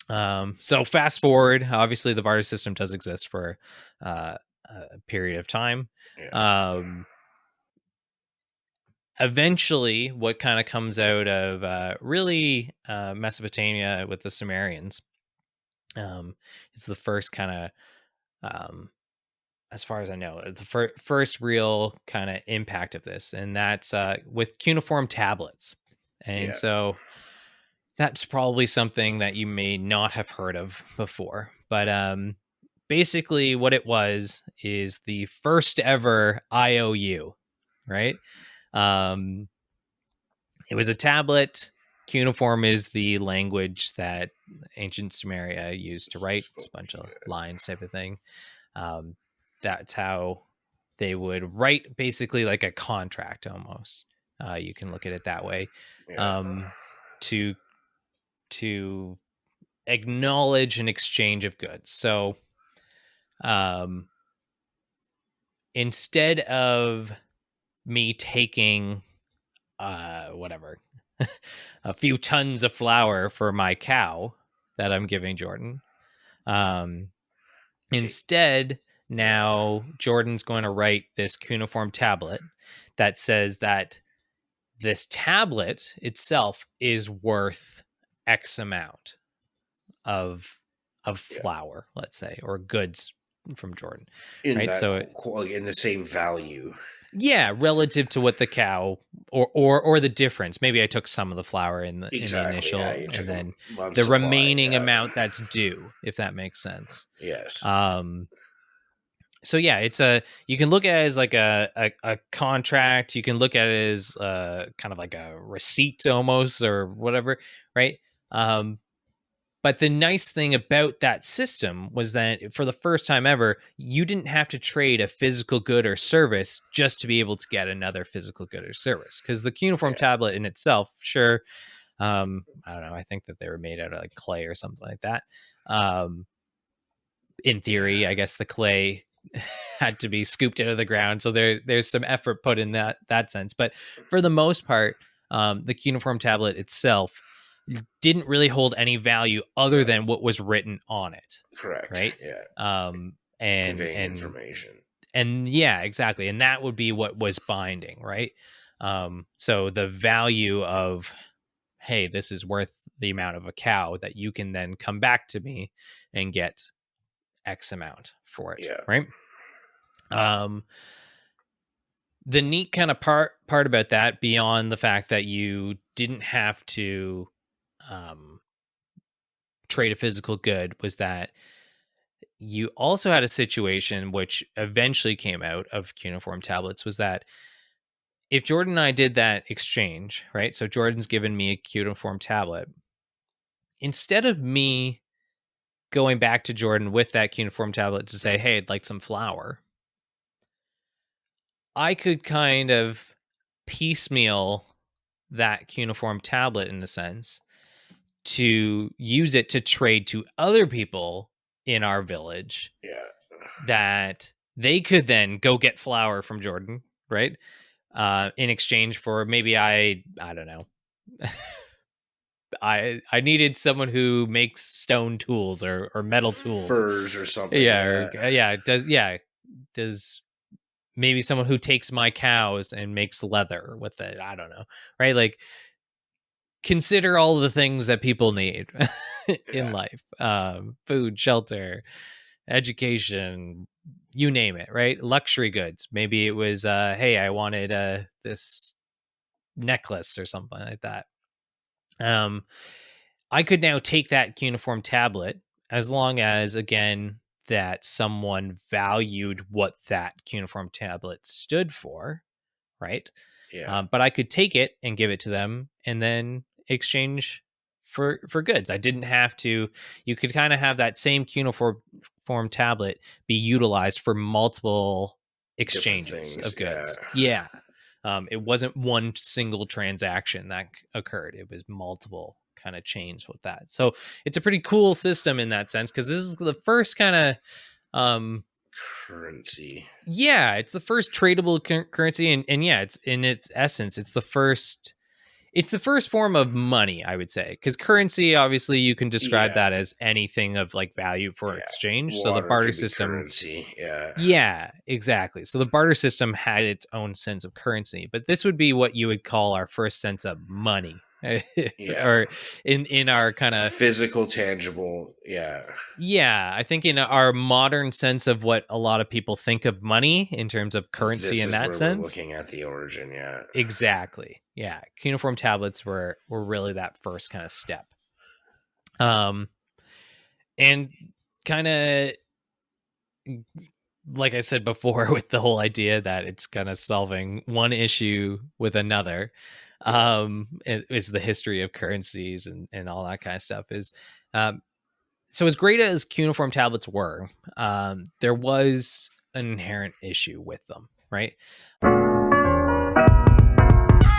So fast forward, obviously the barter system does exist for a period of time. Yeah. Eventually, what kind of comes out of really Mesopotamia with the Sumerians is the first kind of, as far as I know, the first real kind of impact of this, and that's with cuneiform tablets. And Yeah. so that's probably something that you may not have heard of before, but basically what it was is the first ever IOU, right? Um, it was a tablet. Cuneiform is the language that ancient Sumeria used to write. It's a bunch of lines type of thing. Um, that's how they would write basically like a contract almost. You can look at it that way. Yeah. To to acknowledge an exchange of goods. So um, instead of me taking whatever a few tons of flour for my cow that I'm giving Jordan, um, instead now Jordan's going to write this cuneiform tablet that says that this tablet itself is worth X amount of Yeah. flour, let's say, or goods from Jordan, In right? that So in the same value. yeah, relative to what the cow or the difference. Maybe I took some of the flour in the Exactly. Yeah. initial, You and took then one the supply. remaining Yeah. amount that's due, if that makes sense. Yes. So yeah, it's a you can look at it as like a contract. You can look at it as kind of like a receipt almost or whatever, right? But the nice thing about that system was that for the first time ever, you didn't have to trade a physical good or service just to be able to get another physical good or service. Because the cuneiform Yeah. tablet in itself, sure, I don't know, I think that they were made out of like clay or something like that. In theory, Yeah. I guess the clay had to be scooped out of the ground, so there's some effort put in that sense. But for the most part, the cuneiform tablet itself didn't really hold any value other Right. than what was written on it, Correct. right? Yeah. It's And conveying information. yeah, exactly, and that would be what was binding, right? So the value of, hey, this is worth the amount of a cow that you can then come back to me and get X amount for it, Yeah. right? Um, the neat kind of part about that, beyond the fact that you didn't have to um, trade a physical good, was that you also had a situation which eventually came out of cuneiform tablets, was that if Jordan and I did that exchange, right? So Jordan's given me a cuneiform tablet. Instead of me going back to Jordan with that cuneiform tablet to say, hey, I'd like some flour, I could kind of piecemeal that cuneiform tablet in a sense to use it to trade to other people in our village Yeah. that they could then go get flour from Jordan, right? In exchange for maybe I don't know. I needed someone who makes stone tools or metal tools. Furs or something. Yeah, Yeah. does maybe someone who takes my cows and makes leather with it. I don't know. Right? Like, consider all the things that people need in Yeah. life. Food, shelter, education, you name it, right? Luxury goods. Maybe it was hey, I wanted this necklace or something like that. I could now take that cuneiform tablet, as long as, again, that someone valued what that cuneiform tablet stood for, right? Yeah. But I could take it and give it to them and then exchange for goods. I didn't have to. You could kind of have that same cuneiform tablet be utilized for multiple Different exchanges things. of Yeah. goods. Yeah. It wasn't one single transaction that occurred. It was multiple kind of chains with that. So it's a pretty cool system in that sense, because this is the first kind of Currency. yeah, it's the first tradable currency, and yeah, it's in its essence, it's the first. it's the first form of money, I would say, because currency, obviously, you can describe that as anything of like value for exchange. So the Water barter could be system, currency. Yeah. yeah, exactly. So the barter system had its own sense of currency, but this would be what you would call our first sense of money, Yeah. or in our kind of physical, tangible. Yeah. yeah. I think in our modern sense of what a lot of people think of money in terms of currency This in is that where we're sense. looking at the origin. Yeah. Exactly. Yeah. Cuneiform tablets were really that first kind of step. And kind of like I said before, with the whole idea that it's kind of solving one issue with another, is the history of currencies and all that kind of stuff is, so as great as cuneiform tablets were, there was an inherent issue with them, right?